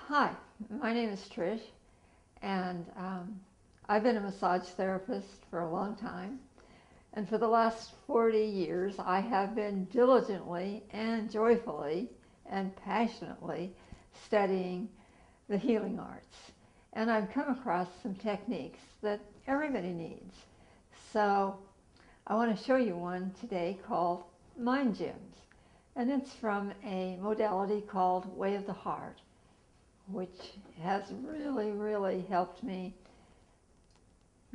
Hi, my name is Trish, and I've been a massage therapist for a long time. And for the last 40 years, I have been diligently and joyfully and passionately studying the healing arts. And I've come across some techniques that everybody needs. So I want to show you one today called Mind Gyms. And it's from a modality called Way of the Heart, which has really helped me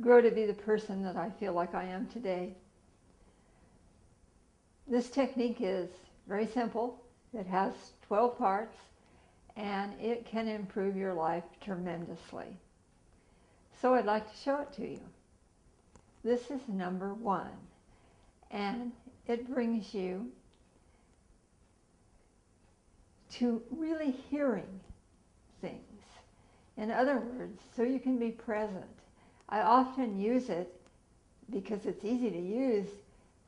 grow to be the person that I feel like I am today. This technique is very simple. It has 12 parts, and it can improve your life tremendously. So I'd like to show it to you. This is number 1, and it brings you to really hearing things. In other words, so you can be present. I often use it because it's easy to use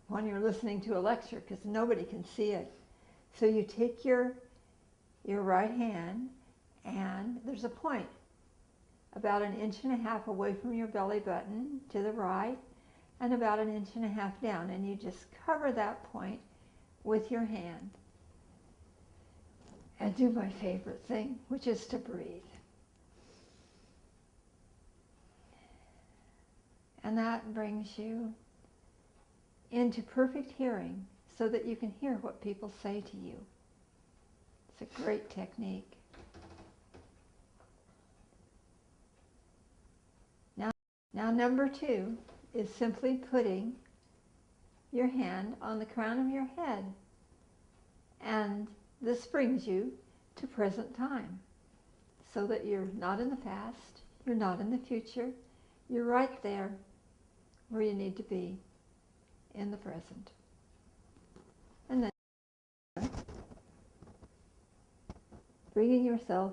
when you're listening to a lecture because nobody can see it. So you take your right hand, and there's a point about 1.5 inches away from your belly button to the right and about 1.5 inches down, and you just cover that point with your hand and do my favorite thing, which is to breathe. And that brings you into perfect hearing so that you can hear what people say to you. It's a great technique. Now number 2 is simply putting your hand on the crown of your head. And this brings you to present time so that you're not in the past, you're not in the future, you're right there where you need to be in the present. And then bringing yourself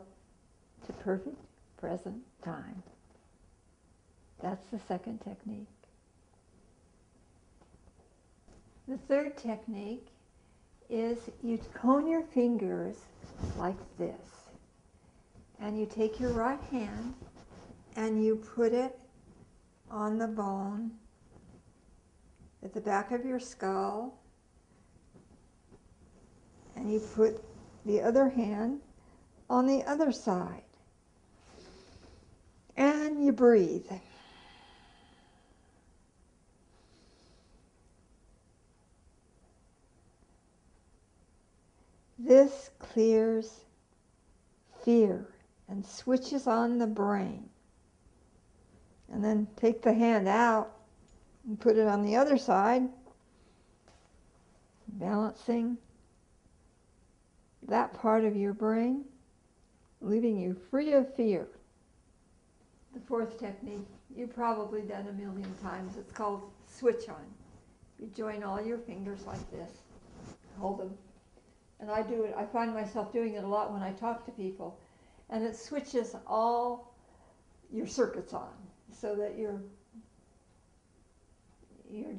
to perfect present time. That's the second technique. The third technique is you cone your fingers like this. And you take your right hand and you put it on the bone at the back of your skull, and you put the other hand on the other side, and you breathe. This clears fear and switches on the brain. And then take the hand out and put it on the other side, balancing that part of your brain, leaving you free of fear. The fourth technique you've probably done 1,000,000 times. It's called switch on. You join all your fingers like this, hold them. And I do it, I find myself doing it a lot when I talk to people. And it switches all your circuits on so that you're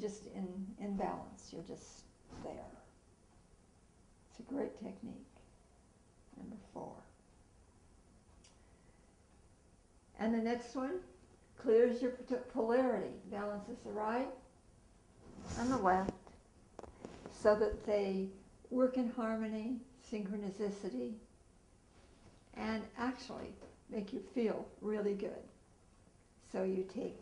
just in balance. You're just there. It's a great technique. Number 4. And the next one clears your polarity, balances the right and the left so that they work in harmony, synchronicity, and actually make you feel really good. So you take,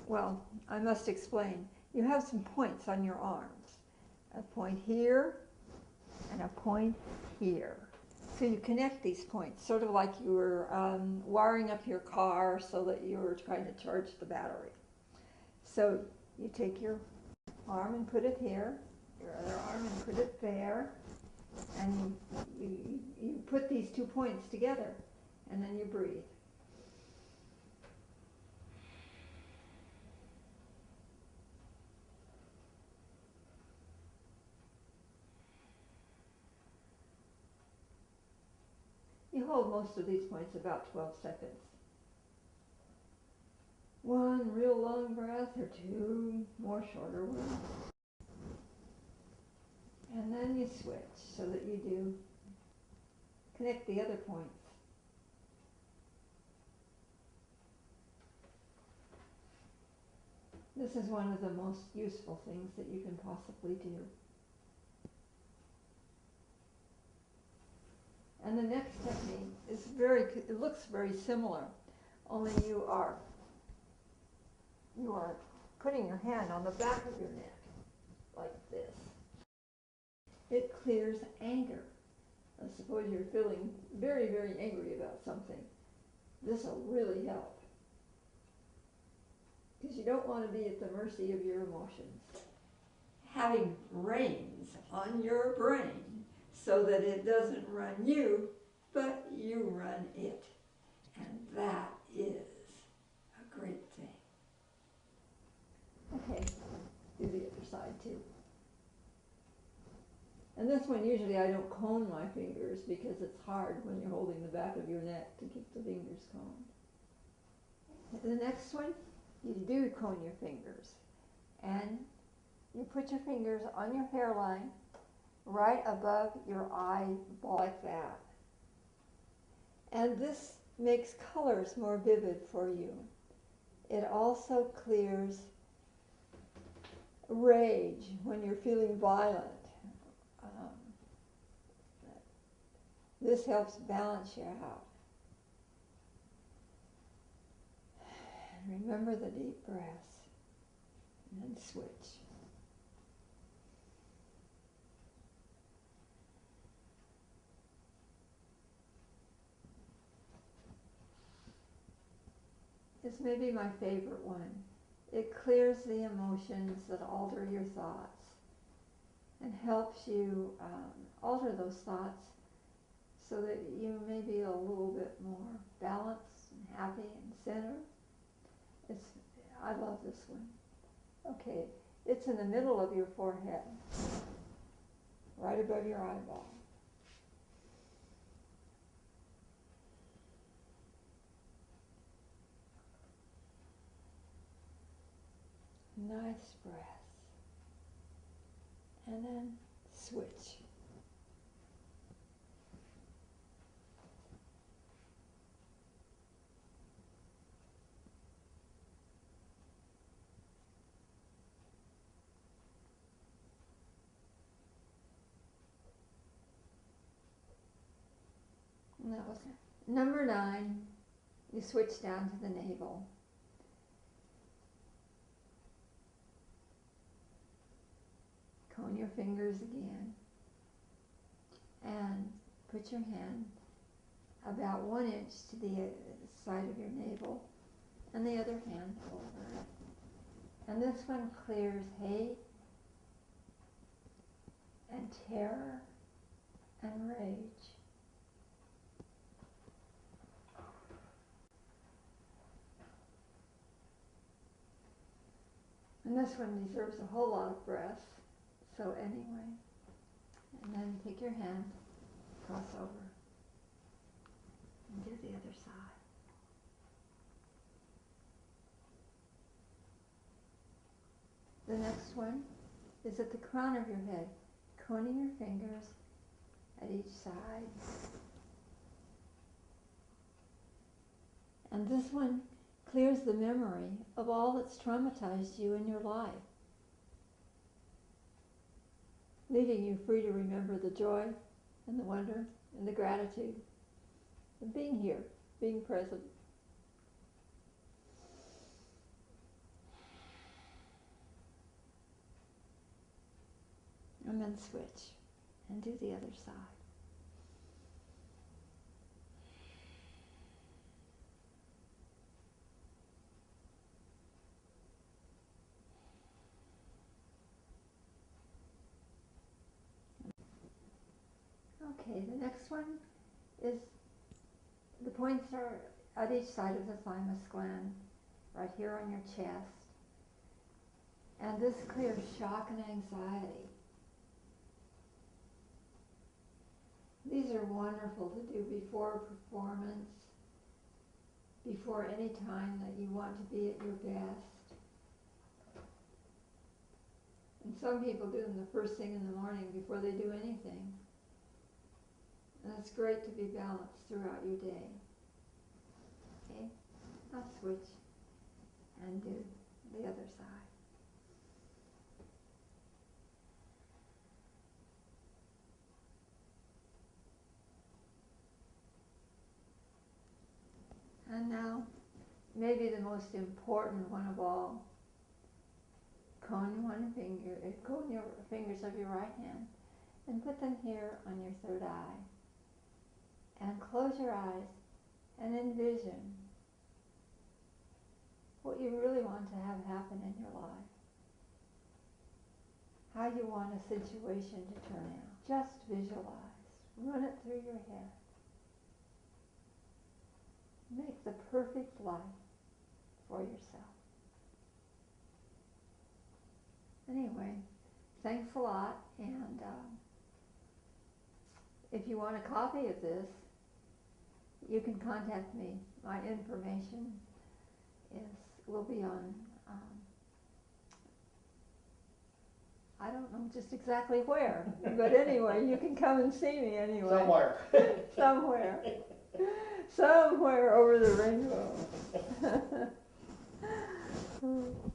well, I must explain. You have some points on your arms. A point here and a point here. So you connect these points, sort of like you were wiring up your car so that you were trying to charge the battery. So you take your arm and put it here, your other arm and put it there, and you put these 2 points together, and then you breathe. You hold most of these points about 12 seconds. 1 real long breath or 2 more shorter ones. And then you switch so that you do connect the other points. This is one of the most useful things that you can possibly do. And the next technique is it looks very similar, only you are putting your hand on the back of your neck, like this. It clears anger. I suppose you're feeling very, very angry about something. This will really help. Because you don't want to be at the mercy of your emotions. Having reins on your brain so that it doesn't run you, but you run it. And that is a great thing. Okay, do the other side too. And this one, usually I don't cone my fingers because it's hard when you're holding the back of your neck to keep the fingers coned. The next one, you do cone your fingers. And you put your fingers on your hairline right above your eyeball, like that. And this makes colors more vivid for you. It also clears rage when you're feeling violent. This helps balance you out. And remember the deep breaths, and then switch. This may be my favorite one. It clears the emotions that alter your thoughts and helps you alter those thoughts so that you may be a little bit more balanced and happy and centered. I love this one. Okay, it's in the middle of your forehead, right above your eyeball. Nice breath. And then switch. And that was it. Number 9, you switch down to the navel. Cone your fingers again and put your hand about 1 inch to the side of your navel and the other hand over it. And this one clears hate and terror and rage. And this one deserves a whole lot of breath. So anyway, and then take your hand, cross over, and do the other side. The next one is at the crown of your head, coning your fingers at each side. And this one clears the memory of all that's traumatized you in your life, leaving you free to remember the joy and the wonder and the gratitude of being here, being present. And then switch and do the other side. Okay, the next one is the points are at each side of the thymus gland, right here on your chest. And this clears shock and anxiety. These are wonderful to do before a performance, before any time that you want to be at your best. And some people do them the first thing in the morning before they do anything. And it's great to be balanced throughout your day. Okay, I'll switch and do the other side. And now, maybe the most important one of all, cone your fingers of your right hand and put them here on your third eye. And close your eyes and envision what you really want to have happen in your life. How you want a situation to turn out. Just visualize. Run it through your head. Make the perfect life for yourself. Anyway, thanks a lot, and if you want a copy of this, you can contact me. My information will be on, I don't know just exactly where, but anyway, you can come and see me anyway. Somewhere. Somewhere. Somewhere over the rainbow.